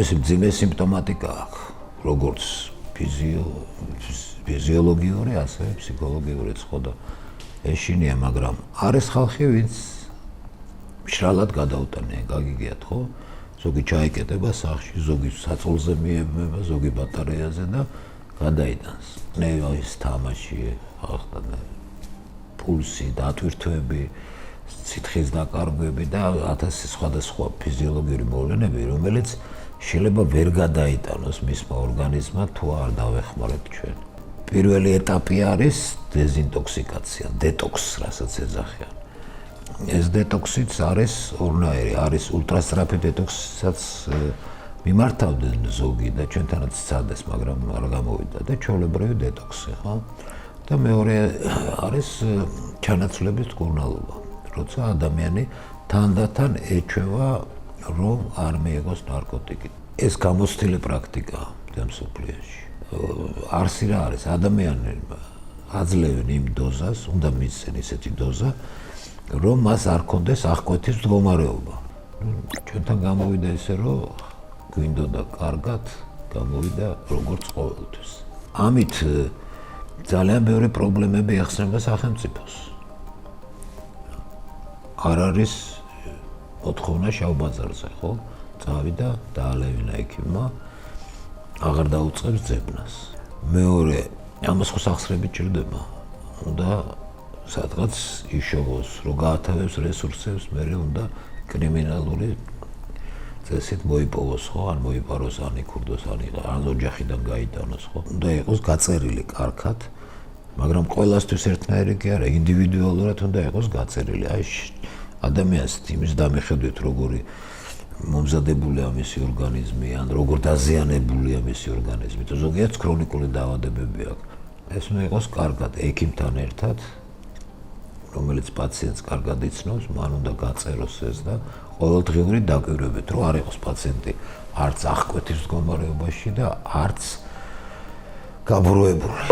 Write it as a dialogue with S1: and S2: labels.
S1: უმთავრესი მძიმე სიმპტომატიკა აქვს, როგორც ფიზიოლოგიური, ასევე ფსიქოლოგიური ცხოდა ეშინია, მაგრამ არის ხალხი, ვინც მშრალად გადაუტანია, გაგიგიათ, ხო? ზოგი ჩაიკეტება სახში, ზოგი საწოლზე მიებმება, ზოგი ბატარეაზე და გადაიტანს. ნევის თამაში, ახლა პულსი, დატვირთვები, სითხის დაკარგვები და 1000 სხვადასხვა ფიზიოლოგიური მოვლენები, რომელიც შეიძლება ვერ გადაიტანოს მისმა ორგანიზმმა, თუ არ დავეხმარებთ ჩვენ. პირველი ეტაპი არის დეზინტოქსიკაცია, დეტოქს, რასაც ეძახიან. ეს დეტოქსიც არის ორნაირი, არის ულტრასწრაფი დეტოქსსაც მიმართავდნენ ზოგი და ჩვენთანაც სცადეს, მაგრამ არ გამოვიდა და ჩვეულებრივი დეტოქსი, ხო? და მეორე არის ჩანაცვლების მკურნალობა, როცა ადამიანი თანდათან ეჩვევა, რომ არ მიიღოს ნარკოტიკი. ეს გამოცდილი პრაქტიკაა მსოფლიოში. არსი რა არის, ადამიანებმა აძლევენ იმ დოზას, უნდა მისცენ ისეთი დოზა, რომ მას არ კონდეს აღკვეთის მდგომარეობა. ჩვენთან გამოვიდა ისე, რომ გვინდოდა კარგად, გამოვიდა როგორც ყოველთვის. ამით ძალიან ბევრი პრობლემები ეხსნება სახელმწიფოს. არ არის მოთხოვნა შავ ბაზარზე, ხო? წავიდა, დაალევინა ექიმმა, აღარ დაუწყებს ძებნას. მეორე, ამას ხო სახსრები ჭირდება. უნდა სადღაც იშოვოს, რომ გაათავებს რესურსებს, მერე უნდა კრიმინალური წესით მოიპოვოს, ხო? ან მოიპაროს, ან იქურდოს, ან ოჯახიდან გაიტანოს, ხო? უნდა იყოს გაწერილი კარგად, მაგრამ ყველასთვის ერთნაირი კი არა, ინდივიდუალურად უნდა იყოს გაწერილი. აი ადამიანს იმის დამიხედვით, როგორი მომზადებულია მისი ორგანიზმი, ან როგორ დაზიანებულია მისი ორგანიზმი, თუ ზოგიერთს ქრონიკული დაავადებები აქვს. ეს უნდა იყოს კარგად ექიმთან ერთად, რომელიც პაციენტს კარგად იცნობს, მან უნდა გაწეროს ეს და ყოველდღიური დაკვირვებით, რომ არ იყოს პაციენტი არც აღკვეთის მდგომარეობაში და არც გაბრუებული.